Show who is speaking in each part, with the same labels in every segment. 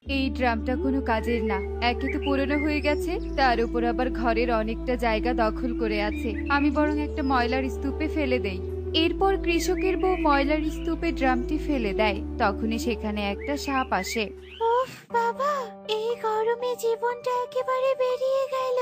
Speaker 1: এই ড্রামটা কোনো কাজের না। একে তো পুরনো হয়ে গেছে, তার উপর আবার ঘরের অনেকটা জায়গা দখল করে আছে। আমি বরং একটা ময়লার স্তূপে ফেলে দেই। এরপর কৃষকের বউ ময়লার স্তূপে ড্রামটি ফেলে দেয়। তখনই সেখানে একটা সাপ আসে।
Speaker 2: উফ বাবা, এই গরমে জীবনটা একেবারে বেরিয়ে গেল।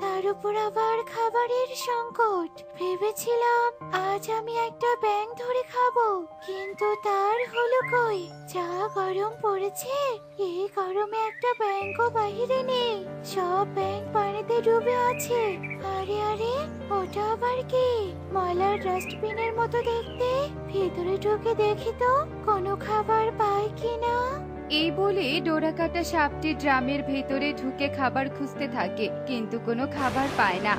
Speaker 2: তার উপর আবার খাবারের সংকট। ভেবেছিলাম আজ আমি একটা ব্যাঙ ধরে খাবো, কিন্তু তার হলো কই। যা গরম পড়েছে, এই গরমে একটা ব্যাঙও বাহিরে নেই। সব ব্যাঙ পানিতে ডুবে আছে। আরে আরে, ওটা আবার কি? ময়লার ডাস্টবিনের মতো দেখতে। ভেতরে ঢুকে দেখি তো কোনো খাবার পাই কিনা।
Speaker 1: এই বলে ডোরাকাটা সাপটি ড্রামের ভেতরে ঢুকে খাবার খুঁজতে থাকে, কিন্তু কোনো খাবার পায় না।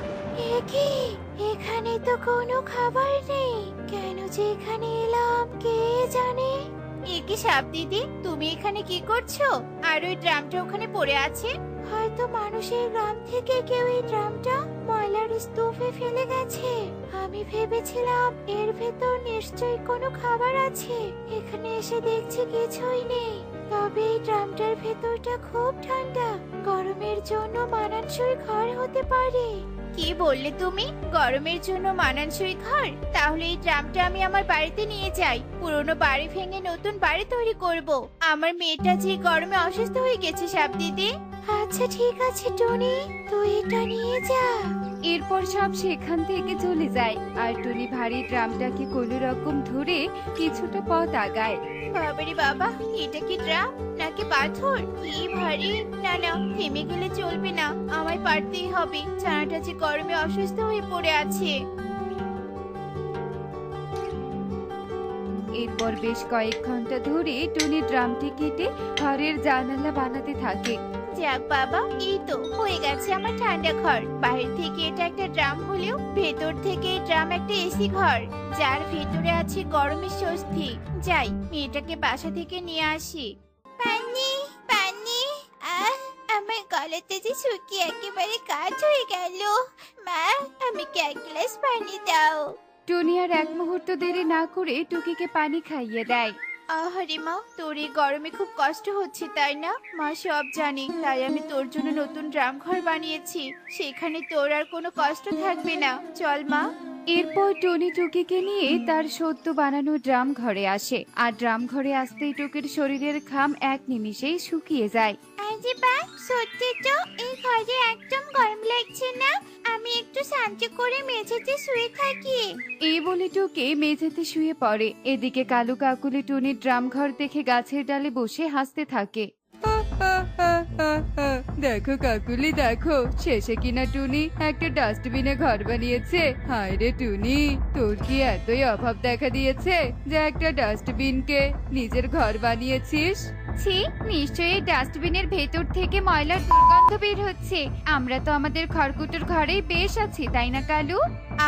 Speaker 2: এ কি? এখানে তো কোনো খাবার নেই। কেন যে এখানে এলাম কে জানে। এ কি সাপ দিদি, তুমি এখানে কি করছো? আর ওই ড্রামটা ওখানে পড়ে আছে। হয়তো মানুষের গ্রাম থেকে কেউ এই ড্রামটা ময়লার স্তূপে ফেলে গেছে। আমি ভেবেছিলাম এর ভেতর নিশ্চয়ই কোনো খাবার আছে। এখানে এসে দেখছি কিছুই নেই। তবে এই ড্রামটার ভেতরটা খুব ঠান্ডা, গরমের জন্য মানানসই ঘর হতে পারে। কি বললে তুমি? গরমের জন্য মানানসই ঘর? তাহলে এই ড্রামটা আমি আমার বাড়িতে নিয়ে যাই। পুরনো বাড়ি ভেঙে নতুন বাড়ি তৈরি করব। আমার মেয়েটা যে গরমে অসুস্থ হয়ে গেছে সাপ দিদি। আচ্ছা ঠিক আছে টনি, তুই এটা নিয়ে যা।
Speaker 1: এরপর সব সেখান থেকে চলে যায়, আর টুনি ভারী ড্রামটাকে কোনো রকম ধরে কিছুটা পথ আগায়।
Speaker 2: বাবারে বাবা, এটা কি ড্রাম নাকি পাথর? কি ভারী। না না, থেমে গেলে চলবে না, আমায় পারতেই হবে। ছানাটা যে গরমে অসুস্থ হয়ে পড়ে আছে।
Speaker 1: এরপর বেশ কয়েক ঘন্টা ধরে টুনি ড্রামটি কেটে ঘরের জানালা বানাতে থাকে।
Speaker 2: যাক বাবা, এই তো হয়ে গেছে আমার ঠান্ডা ঘর। বাইরে থেকে এটা একটা ড্রাম হলেও ভেতর থেকে এই ড্রাম একটা এসি ঘর, যার ভেতরে আছে গরমের স্বস্তি। যাই, মেয়েটাকে বাসা থেকে নিয়ে আসি। পানি পানি, আহ, আমার গলাতে যে শুকিয়ে একেবারে কাঠ হয়ে গেল। মা, আমাকে এক গ্লাস পানি দাও।
Speaker 1: টুনি আর এক মুহূর্ত দেরি না করে টুকিকে পানি খাইয়ে দেয়।
Speaker 2: আহারে মা, তোর এই গরমে খুব কষ্ট হচ্ছে তাই না? মা সব জানি, তাই আমি তোর জন্য নতুন ড্রাম ঘর বানিয়েছি। সেখানে তোর আর কোনো কষ্ট থাকবে না। চল মা।
Speaker 1: এরপর টনি টুকিকে নিয়ে তার সদ্য বানানো ড্রাম ঘরে আসে, আর ড্রাম ঘরে আসতেই টুকির শরীরের ঘাম এক নিমিষেই শুকিয়ে যায়।
Speaker 2: আরে বাহ, সত্যি তো এই ঘরে একদম গরম লাগছে না। আমি একটু শান্তি করে মেঝেতে শুয়ে থাকি।
Speaker 1: এই বলে টুকি মেঝেতে শুয়ে পড়ে। এদিকে কালু কাকুলি টুনির ড্রাম ঘর দেখে গাছের ডালে বসে হাসতে থাকে। দেখো কাকুলি দেখো, শেষে কিনা টুনি একটা ডাস্টবিনে ঘর বানিয়েছে। হায় রে টুনি, তোর কি এতই অভাব দেখা দিয়েছে যে একটা ডাস্টবিনকে নিজের ঘর বানিয়েছিস? ছি, নিশ্চয়ই এই ডাস্টবিনের ভেতর থেকে ময়লার দুর্গন্ধ বের হচ্ছে। আমরা তো আমাদের খড়কুটোর ঘরেই বেশ আছি, তাই না কালু?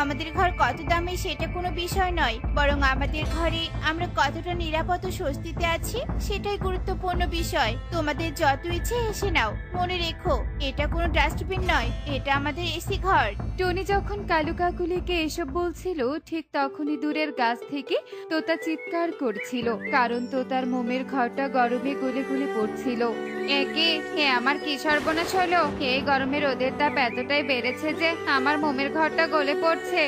Speaker 2: আমাদের ঘর কত দামি সেটা কোনো বিষয় নয়, বরং আমাদের ঘরে আমরা কতটা নিরাপদ ও স্বস্তিতে আছি সেটাই গুরুত্বপূর্ণ বিষয়। তোমাদের যত ইচ্ছে এসে নাও, মনে রেখো এটা কোনো ডাস্টবিন নয়, এটা আমাদের এসি ঘর।
Speaker 1: টনি যখন কালু কাকুলিকে এসব বলছিল, ঠিক তখনই দূরের গাছ থেকে তোতা চিৎকার করছিল, কারণ তোতার মোমের ঘরটা গরমে গলে গলে পড়ছিল। একে হে, আমার কি সর্বনাশ হলো! এই গরমে রোদের তাপ এতটাই বেড়েছে যে আমার মোমের ঘরটা গলে পড়ছে।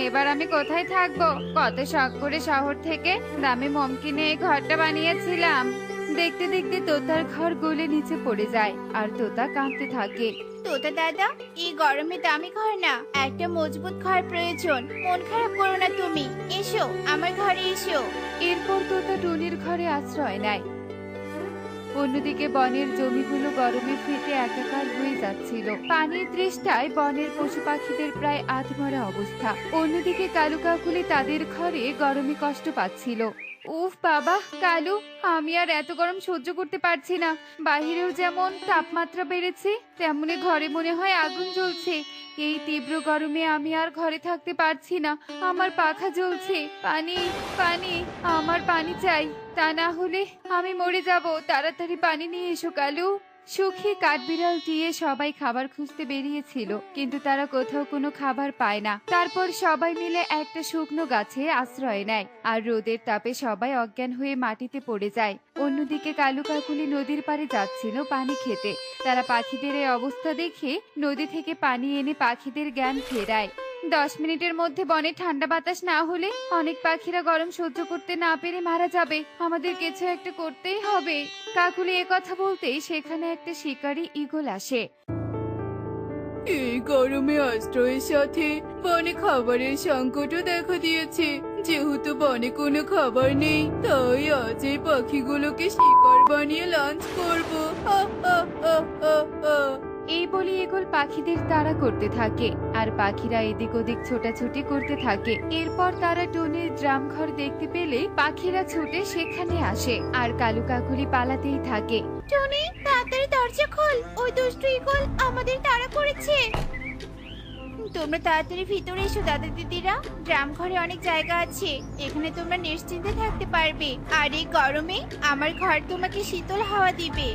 Speaker 1: এবার আমি কোথায় থাকবো? কত শখ করে শহর থেকে দামি মোম কিনে এই ঘরটা বানিয়েছিলাম। দেখতে দেখতে তোতার ঘর গলে নিচে পড়ে যায়, আর তোতা কাঁদতে থাকে।
Speaker 2: তোতা দাদা, এই গরমে দামি ঘর না, একটা মজবুত ঘর প্রয়োজন। মন খারাপ করো না তুমি, এসো আমার ঘরে এসো।
Speaker 1: এরপর তোতা টুনির ঘরে আশ্রয় নেয়। অন্যদিকে বনের জমিগুলো গরমে ফেটে একাকার হয়ে যাচ্ছিল। পানির তৃষ্ণায় বনের পশু পাখিদের প্রায় আধমরা অবস্থা। অন্যদিকে কালু কাকুলি তাদের ঘরে গরমে কষ্ট পাচ্ছিল। উফ বাবা কালু, আমি আর এত গরম সহ্য করতে পারছি না। বাহিরেও যেমন তাপমাত্রা বেড়েছে, তেমনি ঘরে মনে হয় আগুন জ্বলছে। এই তীব্র গরমে আমি আর ঘরে থাকতে পারছি না। আমার পাখা জ্বলছে। পানি, পানি, আমার পানি চাই, তা না হলে আমি মরে যাব। তাড়াতাড়ি পানি নিয়ে এসো কালু। সুখী কাঠবিড়াল দিয়ে সবাই খাবার খুঁজতে বেরিয়েছিল, কিন্তু তারা কোথাও কোনো খাবার পায় না। তারপর সবাই মিলে একটা শুকনো গাছে আশ্রয় নেয়, আর রোদের তাপে সবাই অজ্ঞান হয়ে মাটিতে পড়ে যায়। অন্যদিকে কালু কাকুলি নদীর পাড়ে যাচ্ছিল পানি খেতে। তারা পাখিদের এই অবস্থা দেখে নদী থেকে পানি এনে পাখিদের জ্ঞান ফেরায়। 10 মিনিটের মধ্যে বনে ঠান্ডা বাতাস না হলে অনেক পাখিরা গরম সহ্য করতে না পেরে মারা যাবে। আমাদের কিছু একটা করতেই হবে। কাকুলি কথা বলতেই সেখানে একটা শিকারী ঈগল আসে।
Speaker 3: এই গরমে আশ্রয়ের সাথে বনে খাবারের সংকটও দেখা দিয়েছে। যেহেতু বনে কোনো খাবার নেই, তাই আজ এই পাখিগুলোকে শিকার বানিয়ে লাঞ্চ করবো। আহ, আহ, আহ, আহ, আহ।
Speaker 1: এই বলে ঈগল পাখিদের তাড়া করতে থাকে, আর পাখিরা এদিক ওদিক ছোটাছুটি করতে থাকে। এরপর তারা টুনির ড্রাম ঘর দেখতে পেলে পাখিরা ছুটে সেখানে আসে, আর কালু কাকুলি পালাতেই থাকে।
Speaker 2: টনি, তাড়াতাড়ি দরজা খোল, ওই দুষ্টু ঈগল আমাদের তাড়া করেছে। তোমরা তাড়াতাড়ি ভিতরে এসো দাদা দিদিরা, গ্রাম ঘরে অনেক জায়গা আছে, এখানে তোমরা নিশ্চিন্তে থাকতে পারবে। আর এই গরমে আমার ঘর তোমাকে শীতল হাওয়া দিবে।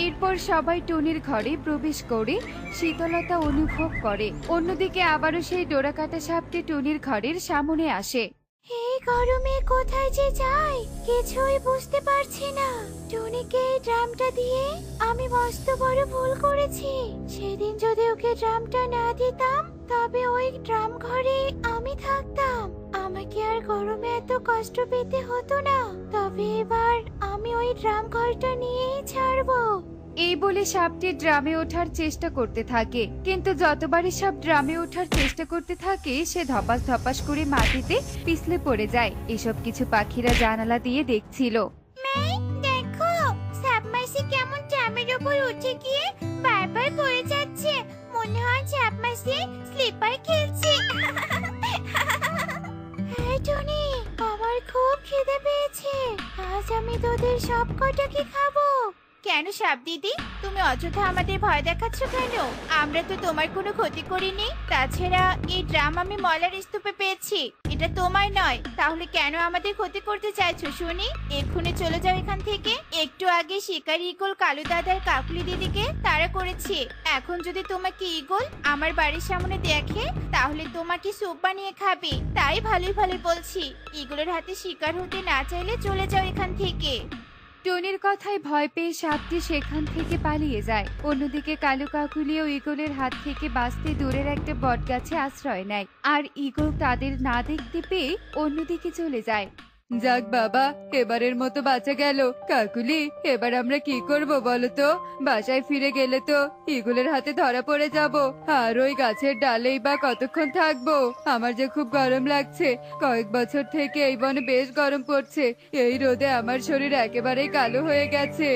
Speaker 1: এরপর সবাই টুনির ঘরে প্রবেশ করে শীতলতা অনুভব করে। অন্যদিকে আবারও সেই ডোরাকাটা সাপটি টুনির ঘরের সামনে আসে।
Speaker 2: এই গরমে কোথায় যে যাই কিছুই বুঝতে পারছি না। টুনিকে এই ড্রামটা দিয়ে আমি মস্ত বড় ভুল করেছি। সেদিন যদি ওকে ড্রামটা না দিতাম, তবে ওই ড্রাম ঘরে আমি থাকতাম। আমাকে আর গরমে এত কষ্ট পেতে হতো না। তবে এবার আমি ওই ড্রাম ঘরটা নিয়েই ছাড়বো।
Speaker 1: এই বলে সাপটি ড্রামে ওঠার চেষ্টা করতে থাকে, কিন্তু যতবারই সাপ ড্রামে ওঠার চেষ্টা করতে থাকে সে ধপাস ধপাস করে মাটিতে পিছলে পড়ে যায়। এসব কিছু পাখিরা জানালা দিয়ে দেখছিল।
Speaker 2: দেখো, সাপ মাছি কেমন ড্রামের উপর উঠে গিয়ে বারবার পড়ে যাচ্ছে। মনে হয় সাপ মাছি স্লিপার খেলছে। এই টনি, আমার খুব খিদে পেয়েছে। আজ আমি তোদের সব কটাকে খাবো। কেন সাপ দিদি, তুমি অযথা আমাদের ভয় দেখাচ্ছ কেন? আমরা তো তোমার কোনো ক্ষতি করিনি। তাছাড়া এই ড্রাম আমি ময়লার স্তূপে পেয়েছি, এটা তোমার নয়। তাহলে কেন আমাদের ক্ষতি করতে চাইছো শুনি? এক্ষুনি চলে যাও এখান থেকে। একটু আগে শিকারি ঈগল কালু দাদার কাকুলি দিদিকে তাড়া করেছে। এখন যদি তোমাকে ঈগল আমার বাড়ির সামনে দেখে, তাহলে তোমাকে স্যুপ বানিয়ে খাবে। তাই ভালোই ভালোই বলছি, ঈগলের হাতে শিকার হতে না চাইলে চলে যাও এখান থেকে।
Speaker 1: টনির কথায় ভয় পেয়ে সাপটি সেখান থেকে পালিয়ে যায়। অন্যদিকে কালু কাকুলিও ঈগলের হাত থেকে বাঁচতে দূরের একটা বটগাছে আশ্রয় নেয়, আর ঈগল তাদের না দেখতে পেয়ে অন্যদিকে চলে যায়।
Speaker 3: যাক বাবা, এবারের মতো বাঁচা গেল। কাকুলি, এবার আমরা কি করব বলো তো? বাসায় ফিরে গেলে তো ঈগলের হাতে ধরা পড়ে যাব, আর ওই গাছের ডালেই বা কতক্ষণ থাকবো। আমার যে খুব গরম লাগছে। কয়েক বছর থেকে এই বনে বেশ গরম পড়ছে। এই রোদে আমার শরীর একেবারেই কালো হয়ে গেছে।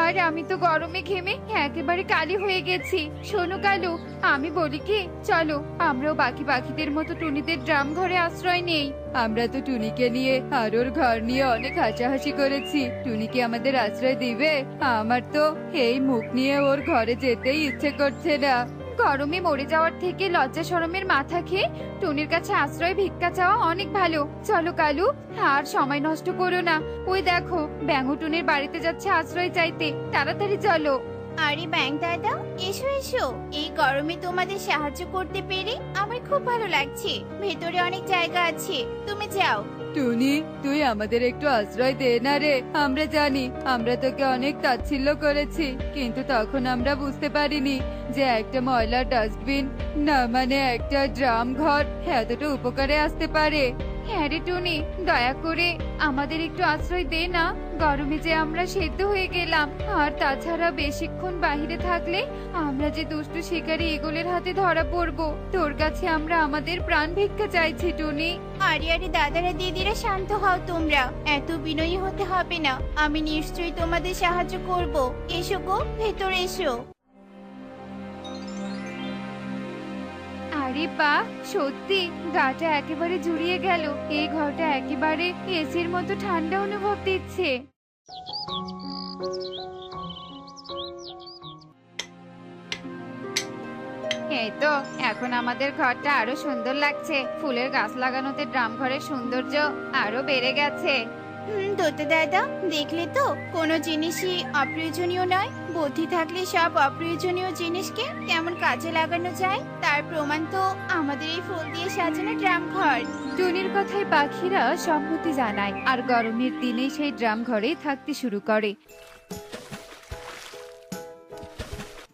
Speaker 1: আর আমি তো গরমে ঘেমে একেবারে কালি হয়ে গেছি। শোনো কালু, আমি বলি কি, চলো আমরাও বাকি পাখিদের মতো টুনিদের ড্রাম ঘরে আশ্রয় নেই।
Speaker 3: আমরা তো টুনিকে নিয়ে আর ওর ঘর নিয়ে অনেক হাসাহাসি করেছি। টুনি কি আমাদের আশ্রয় দিবে? আমার তো এই মুখ নিয়ে ওর ঘরে যেতেই ইচ্ছে করছে না।
Speaker 1: গরমে মরে যাওয়ার থেকে লজ্জা শরমের মাথা খেয়ে টুনির কাছে আশ্রয় ভিক্ষা চাওয়া অনেক ভালো। চলো কালু, আর সময় নষ্ট করো না। ওই দেখো, ব্যাঙ টুনির বাড়িতে যাচ্ছে আশ্রয় চাইতে। তাড়াতাড়ি চলো।
Speaker 2: আরে ব্যাং দাদা, এসো এসো। এই গরমে তোমাদের সাহায্য করতে পেরে আমার খুব ভালো লাগছে। ভেতরে অনেক জায়গা আছে, তুমি যাও।
Speaker 3: টুনি, তুই আমাদের একটু আশ্রয় দে না রে। আমরা জানি আমরা তোকে অনেক তাচ্ছিল্য করেছি, কিন্তু তখন আমরা বুঝতে পারিনি যে একটা ময়লার ডাস্টবিন, না মানে একটা ড্রাম ঘর এতটা উপকারে আসতে পারে।
Speaker 1: হ্যাঁ রে টুনি, দয়া করে আমাদের একটু আশ্রয় দে না। গরমে যে আমরা সেদ্ধ হয়ে গেলাম। আর তাছাড়া বেশিক্ষণ বাহিরে থাকলে আমরা যে দুষ্টু শিকারী ঈগলের হাতে ধরা পড়বো। তোর কাছে আমরা আমাদের প্রাণ ভিক্ষা চাইছি টুনি।
Speaker 2: আরে আরে দাদারা দিদিরা, শান্ত হও তোমরা। এত বিনয়ী হতে হবে না, আমি নিশ্চয়ই তোমাদের সাহায্য করব। এসো গো, ভেতরে এসো।
Speaker 1: আরে বাহ, সত্যি গাটা একেবারে জুড়িয়ে গেল। এই ঘরটা একেবারে এসির মতো ঠান্ডা অনুভব দিচ্ছে। এই তো, এখন আমাদের ঘরটা আরো সুন্দর লাগছে। ফুলের গাছ লাগানোতে ড্রাম ঘরের সৌন্দর্য আরো বেড়ে গেছে।
Speaker 2: দোতে দাদা, দেখলে তো কোনো জিনিসই অপ্রয়োজনীয় নয়। বুদ্ধি থাকলে সব অপ্রয়োজনীয় জিনিসকে কেমন কাজে লাগানো যায় তার প্রমাণ তো আমাদের এই ফুল দিয়ে সাজানো ড্রাম ঘর।
Speaker 1: টুনির কথায় পাখিরা সম্মতি জানায় আর গরমের দিনে সেই ড্রাম ঘরে থাকতে শুরু করে।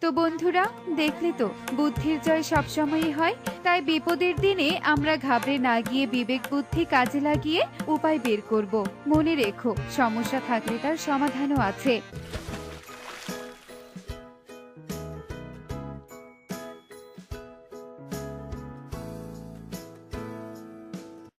Speaker 1: তো বন্ধুরা, দেখলে তো বুদ্ধির জয় সবসময়ই হয়। তাই বিপদের দিনে আমরা ঘাবড়ে না গিয়ে বিবেক বুদ্ধি কাজে লাগিয়ে উপায় বের করব। মনে রেখো, সমস্যা থাকলে তার সমাধানও আছে।